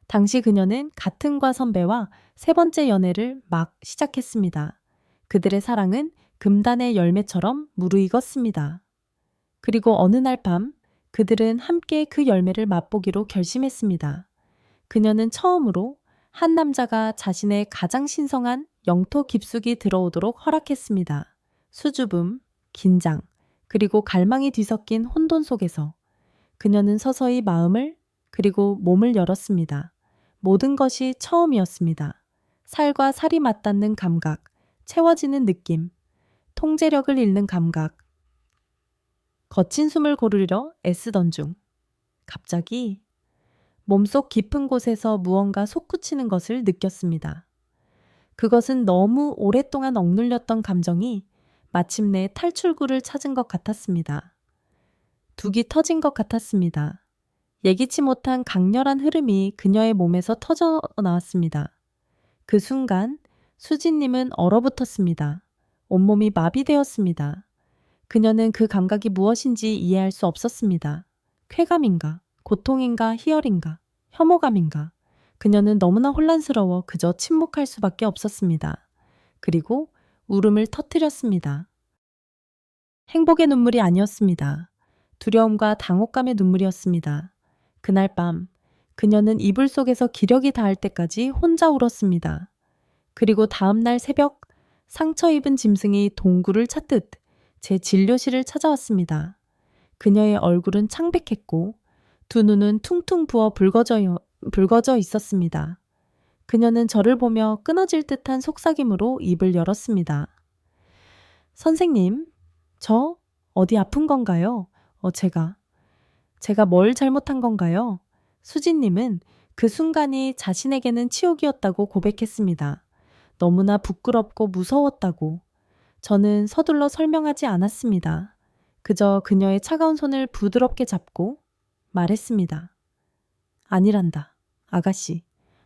당시 그녀는 같은 과 선배와 세 번째 연애를 막 시작했습니다. 그들의 사랑은 금단의 열매처럼 무르익었습니다. 그리고 어느 날 밤 그들은 함께 그 열매를 맛보기로 결심했습니다. 그녀는 처음으로 한 남자가 자신의 가장 신성한 영토 깊숙이 들어오도록 허락했습니다. 수줍음, 긴장, 그리고 갈망이 뒤섞인 혼돈 속에서 그녀는 서서히 마음을 그리고 몸을 열었습니다. 모든 것이 처음이었습니다. 살과 살이 맞닿는 감각, 채워지는 느낌, 통제력을 잃는 감각. 거친 숨을 고르려 애쓰던 중 갑자기 몸속 깊은 곳에서 무언가 솟구치는 것을 느꼈습니다. 그것은 너무 오랫동안 억눌렸던 감정이 마침내 탈출구를 찾은 것 같았습니다. 둑이 터진 것 같았습니다. 예기치 못한 강렬한 흐름이 그녀의 몸에서 터져 나왔습니다. 그 순간 수진님은 얼어붙었습니다. 온몸이 마비되었습니다. 그녀는 그 감각이 무엇인지 이해할 수 없었습니다. 쾌감인가, 고통인가, 희열인가, 혐오감인가. 그녀는 너무나 혼란스러워 그저 침묵할 수밖에 없었습니다. 그리고 울음을 터뜨렸습니다. 행복의 눈물이 아니었습니다. 두려움과 당혹감의 눈물이었습니다. 그날 밤 그녀는 이불 속에서 기력이 닿을 때까지 혼자 울었습니다. 그리고 다음 날 새벽 상처 입은 짐승이 동굴을 찾듯 제 진료실을 찾아왔습니다. 그녀의 얼굴은 창백했고 두 눈은 퉁퉁 부어 붉어져 있었습니다. 그녀는 저를 보며 끊어질 듯한 속삭임으로 입을 열었습니다. 선생님, 저 어디 아픈 건가요? 제가. 제가 뭘 잘못한 건가요? 수진님은 그 순간이 자신에게는 치욕이었다고 고백했습니다. 너무나 부끄럽고 무서웠다고. 저는 서둘러 설명하지 않았습니다. 그저 그녀의 차가운 손을 부드럽게 잡고 말했습니다. 아니란다. 아가씨,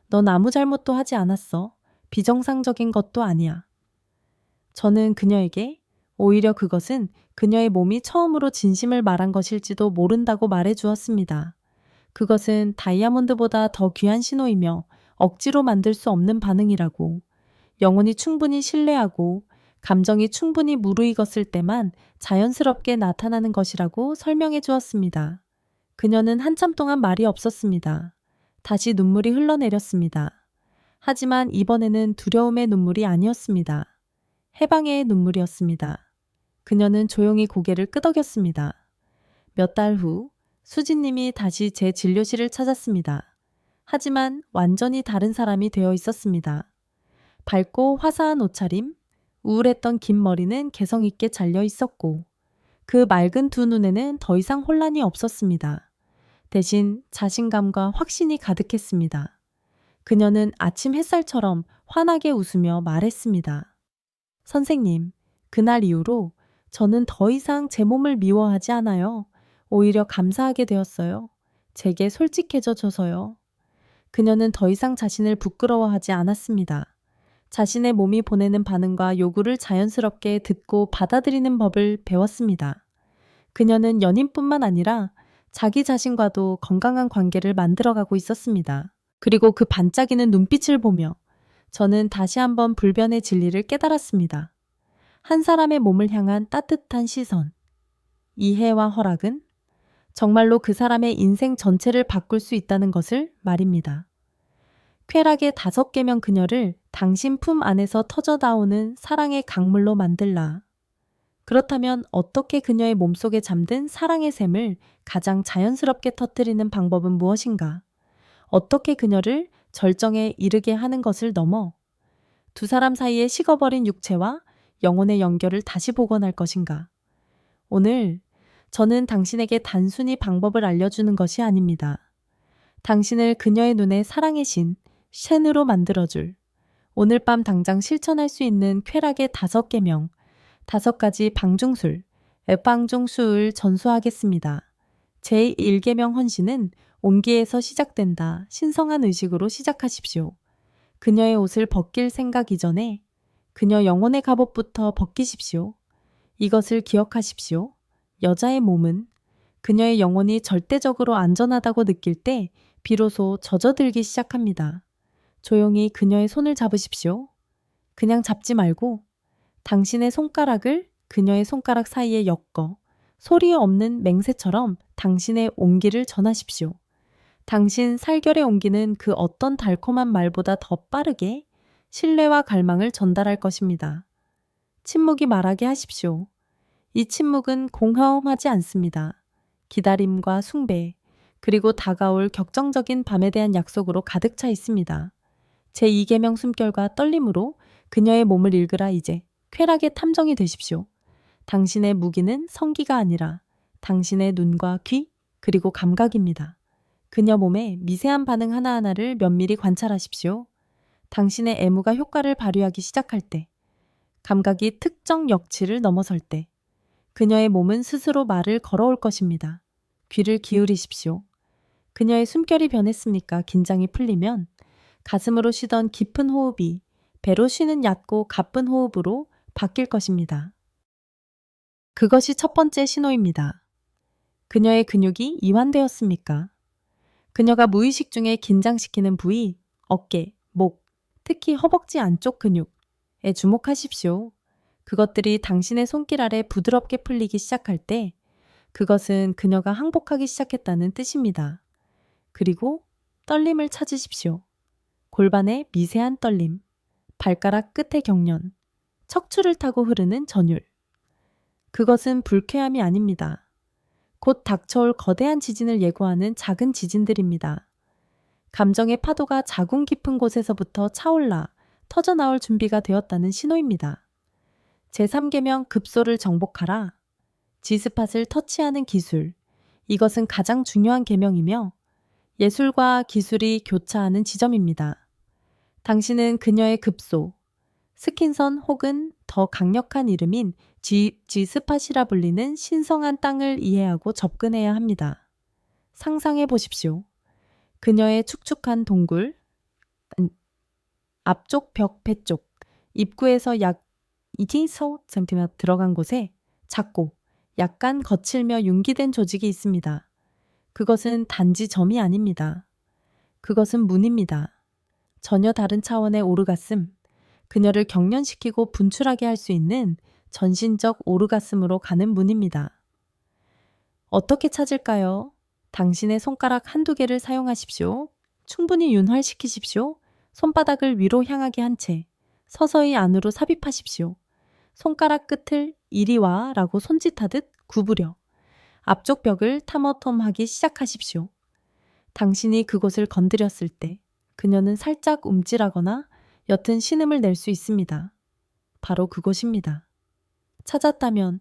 넌 아무 잘못도 하지 않았어. 비정상적인 것도 아니야. 저는 그녀에게 오히려 그것은 그녀의 몸이 처음으로 진심을 말한 것일지도 모른다고 말해 주었습니다. 그것은 다이아몬드보다 더 귀한 신호이며 억지로 만들 수 없는 반응이라고. 영혼이 충분히 신뢰하고 감정이 충분히 무르익었을 때만 자연스럽게 나타나는 것이라고 설명해 주었습니다. 그녀는 한참 동안 말이 없었습니다. 다시 눈물이 흘러내렸습니다. 하지만 이번에는 두려움의 눈물이 아니었습니다. 해방의 눈물이었습니다. 그녀는 조용히 고개를 끄덕였습니다. 몇 달 후 수진님이 다시 제 진료실을 찾았습니다. 하지만 완전히 다른 사람이 되어 있었습니다. 밝고 화사한 옷차림, 우울했던 긴 머리는 개성 있게 잘려 있었고 그 맑은 두 눈에는 더 이상 혼란이 없었습니다. 대신 자신감과 확신이 가득했습니다. 그녀는 아침 햇살처럼 환하게 웃으며 말했습니다. 선생님, 그날 이후로 저는 더 이상 제 몸을 미워하지 않아요. 오히려 감사하게 되었어요. 제게 솔직해져줘서요. 그녀는 더 이상 자신을 부끄러워하지 않았습니다. 자신의 몸이 보내는 반응과 요구를 자연스럽게 듣고 받아들이는 법을 배웠습니다. 그녀는 연인뿐만 아니라 자기 자신과도 건강한 관계를 만들어가고 있었습니다. 그리고 그 반짝이는 눈빛을 보며 저는 다시 한번 불변의 진리를 깨달았습니다. 한 사람의 몸을 향한 따뜻한 시선, 이해와 허락은 정말로 그 사람의 인생 전체를 바꿀 수 있다는 것을 말입니다. 쾌락의 5개명 그녀를 당신 품 안에서 터져 나오는 사랑의 강물로 만들라. 그렇다면 어떻게 그녀의 몸속에 잠든 사랑의 샘을 가장 자연스럽게 터뜨리는 방법은 무엇인가? 어떻게 그녀를 절정에 이르게 하는 것을 넘어 두 사람 사이에 식어버린 육체와 영혼의 연결을 다시 복원할 것인가? 오늘 저는 당신에게 단순히 방법을 알려주는 것이 아닙니다. 당신을 그녀의 눈에 사랑의 신, 쉔으로 만들어줄, 오늘 밤 당장 실천할 수 있는 쾌락의 5개명, 5가지 방중술, 애방중수을 전수하겠습니다. 제1계명 헌신은 온기에서 시작된다. 신성한 의식으로 시작하십시오. 그녀의 옷을 벗길 생각 이전에 그녀 영혼의 갑옷부터 벗기십시오. 이것을 기억하십시오. 여자의 몸은 그녀의 영혼이 절대적으로 안전하다고 느낄 때 비로소 젖어들기 시작합니다. 조용히 그녀의 손을 잡으십시오. 그냥 잡지 말고 당신의 손가락을 그녀의 손가락 사이에 엮어 소리 없는 맹세처럼 당신의 온기를 전하십시오. 당신 살결의 온기는 그 어떤 달콤한 말보다 더 빠르게 신뢰와 갈망을 전달할 것입니다. 침묵이 말하게 하십시오. 이 침묵은 공허하지 않습니다. 기다림과 숭배, 그리고 다가올 격정적인 밤에 대한 약속으로 가득 차 있습니다. 제2계명 숨결과 떨림으로 그녀의 몸을 읽으라. 이제 쾌락의 탐정이 되십시오. 당신의 무기는 성기가 아니라 당신의 눈과 귀, 그리고 감각입니다. 그녀 몸의 미세한 반응 하나하나를 면밀히 관찰하십시오. 당신의 애무가 효과를 발휘하기 시작할 때, 감각이 특정 역치를 넘어설 때, 그녀의 몸은 스스로 말을 걸어올 것입니다. 귀를 기울이십시오. 그녀의 숨결이 변했습니까? 긴장이 풀리면 가슴으로 쉬던 깊은 호흡이 배로 쉬는 얕고 가쁜 호흡으로 바뀔 것입니다. 그것이 첫 번째 신호입니다. 그녀의 근육이 이완되었습니까? 그녀가 무의식 중에 긴장시키는 부위, 어깨, 목, 특히 허벅지 안쪽 근육에 주목하십시오. 그것들이 당신의 손길 아래 부드럽게 풀리기 시작할 때 그것은 그녀가 항복하기 시작했다는 뜻입니다. 그리고 떨림을 찾으십시오. 골반의 미세한 떨림, 발가락 끝의 경련, 척추를 타고 흐르는 전율. 그것은 불쾌함이 아닙니다. 곧 닥쳐올 거대한 지진을 예고하는 작은 지진들입니다. 감정의 파도가 자궁 깊은 곳에서부터 차올라 터져나올 준비가 되었다는 신호입니다. 제3계명 급소를 정복하라. 지스팟을 터치하는 기술. 이것은 가장 중요한 계명이며 예술과 기술이 교차하는 지점입니다. 당신은 그녀의 급소, 스킨선 혹은 더 강력한 이름인 G스팟이라 불리는 신성한 땅을 이해하고 접근해야 합니다. 상상해 보십시오. 그녀의 축축한 동굴, 앞쪽 벽 배쪽, 입구에서 약 20cm 들어간 곳에 작고 약간 거칠며 융기된 조직이 있습니다. 그것은 단지 점이 아닙니다. 그것은 문입니다. 전혀 다른 차원의 오르가슴, 그녀를 경련시키고 분출하게 할 수 있는 전신적 오르가슴으로 가는 문입니다. 어떻게 찾을까요? 당신의 손가락 한두 개를 사용하십시오. 충분히 윤활시키십시오. 손바닥을 위로 향하게 한 채 서서히 안으로 삽입하십시오. 손가락 끝을 이리 와 라고 손짓하듯 구부려 앞쪽 벽을 탐험하기 시작하십시오. 당신이 그곳을 건드렸을 때 그녀는 살짝 움찔하거나 옅은 신음을 낼 수 있습니다. 바로 그곳입니다. 찾았다면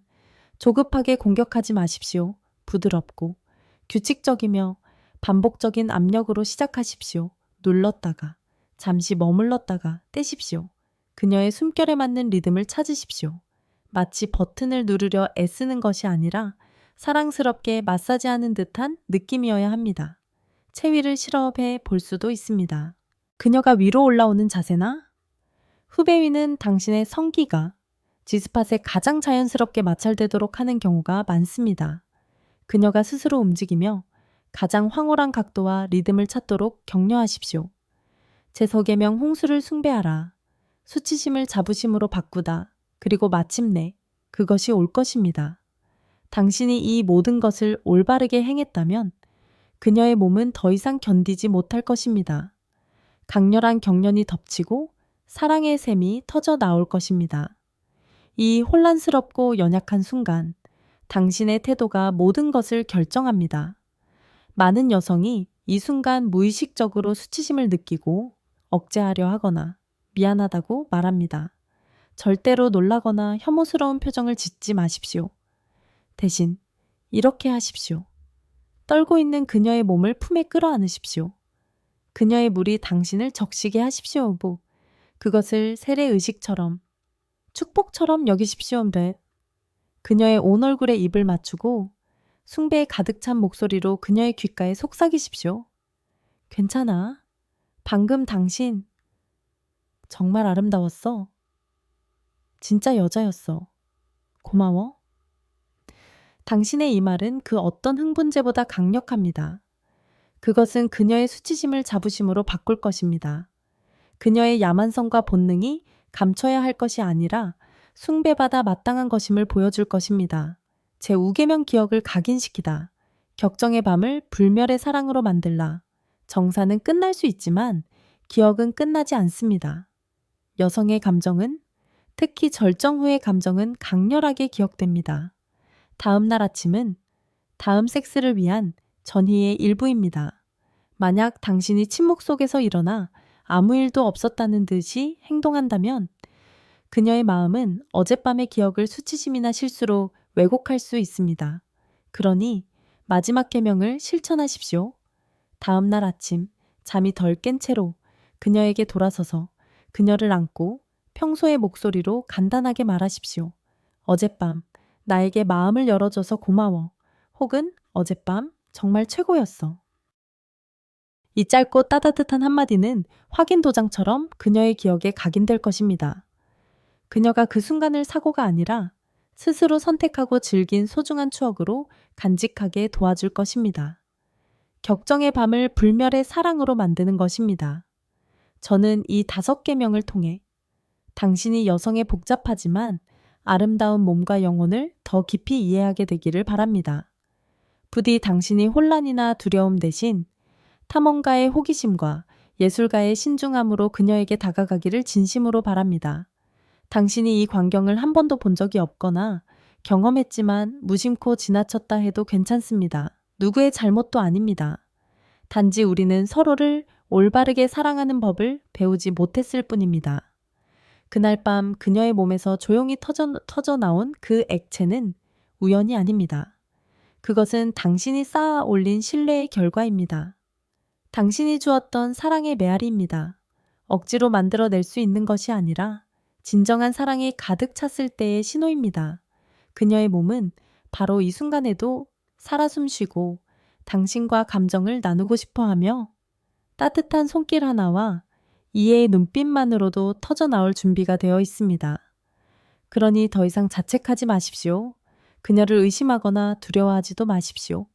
조급하게 공격하지 마십시오. 부드럽고 규칙적이며 반복적인 압력으로 시작하십시오. 눌렀다가 잠시 머물렀다가 떼십시오. 그녀의 숨결에 맞는 리듬을 찾으십시오. 마치 버튼을 누르려 애쓰는 것이 아니라 사랑스럽게 마사지하는 듯한 느낌이어야 합니다. 체위를 실험해 볼 수도 있습니다. 그녀가 위로 올라오는 자세나 후배 위는 당신의 성기가 G스팟에 가장 자연스럽게 마찰되도록 하는 경우가 많습니다. 그녀가 스스로 움직이며 가장 황홀한 각도와 리듬을 찾도록 격려하십시오. 제 서계명 홍수를 숭배하라. 수치심을 자부심으로 바꾸다. 그리고 마침내 그것이 올 것입니다. 당신이 이 모든 것을 올바르게 행했다면 그녀의 몸은 더 이상 견디지 못할 것입니다. 강렬한 경련이 덮치고 사랑의 샘이 터져 나올 것입니다. 이 혼란스럽고 연약한 순간 당신의 태도가 모든 것을 결정합니다. 많은 여성이 이 순간 무의식적으로 수치심을 느끼고 억제하려 하거나 미안하다고 말합니다. 절대로 놀라거나 혐오스러운 표정을 짓지 마십시오. 대신 이렇게 하십시오. 떨고 있는 그녀의 몸을 품에 끌어안으십시오. 그녀의 물이 당신을 적시게 하십시오. 그것을 세례의식처럼 축복처럼 여기십시오. 그녀의 온 얼굴에 입을 맞추고 숭배에 가득 찬 목소리로 그녀의 귓가에 속삭이십시오. 괜찮아. 방금 당신 정말 아름다웠어. 진짜 여자였어. 고마워. 당신의 이 말은 그 어떤 흥분제보다 강력합니다. 그것은 그녀의 수치심을 자부심으로 바꿀 것입니다. 그녀의 야만성과 본능이 감춰야 할 것이 아니라 숭배받아 마땅한 것임을 보여줄 것입니다. 제5계명 기억을 각인시키다. 격정의 밤을 불멸의 사랑으로 만들라. 정사는 끝날 수 있지만 기억은 끝나지 않습니다. 여성의 감정은, 특히 절정 후의 감정은 강렬하게 기억됩니다. 다음 날 아침은 다음 섹스를 위한 전희의 일부입니다. 만약 당신이 침묵 속에서 일어나 아무 일도 없었다는 듯이 행동한다면 그녀의 마음은 어젯밤의 기억을 수치심이나 실수로 왜곡할 수 있습니다. 그러니 마지막 계명을 실천하십시오. 다음 날 아침 잠이 덜 깬 채로 그녀에게 돌아서서 그녀를 안고 평소의 목소리로 간단하게 말하십시오. 어젯밤 나에게 마음을 열어줘서 고마워. 혹은 어젯밤 정말 최고였어. 이 짧고 따뜻한 한마디는 확인 도장처럼 그녀의 기억에 각인될 것입니다. 그녀가 그 순간을 사고가 아니라 스스로 선택하고 즐긴 소중한 추억으로 간직하게 도와줄 것입니다. 격정의 밤을 불멸의 사랑으로 만드는 것입니다. 저는 이 5계명을 통해 당신이 여성의 복잡하지만 아름다운 몸과 영혼을 더 깊이 이해하게 되기를 바랍니다. 부디 당신이 혼란이나 두려움 대신 탐험가의 호기심과 예술가의 신중함으로 그녀에게 다가가기를 진심으로 바랍니다. 당신이 이 광경을 한 번도 본 적이 없거나 경험했지만 무심코 지나쳤다 해도 괜찮습니다. 누구의 잘못도 아닙니다. 단지 우리는 서로를 올바르게 사랑하는 법을 배우지 못했을 뿐입니다. 그날 밤 그녀의 몸에서 조용히 터져 나온 그 액체는 우연이 아닙니다. 그것은 당신이 쌓아 올린 신뢰의 결과입니다. 당신이 주었던 사랑의 메아리입니다. 억지로 만들어낼 수 있는 것이 아니라 진정한 사랑이 가득 찼을 때의 신호입니다. 그녀의 몸은 바로 이 순간에도 살아 숨쉬고 당신과 감정을 나누고 싶어 하며 따뜻한 손길 하나와 이해의 눈빛만으로도 터져나올 준비가 되어 있습니다. 그러니 더 이상 자책하지 마십시오. 그녀를 의심하거나 두려워하지도 마십시오.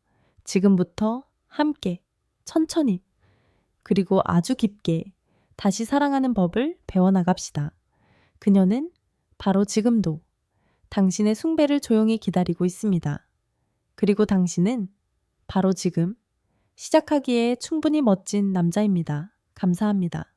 지금부터 함께, 천천히, 그리고 아주 깊게 다시 사랑하는 법을 배워나갑시다. 그녀는 바로 지금도 당신의 숭배를 조용히 기다리고 있습니다. 그리고 당신은 바로 지금 시작하기에 충분히 멋진 남자입니다. 감사합니다.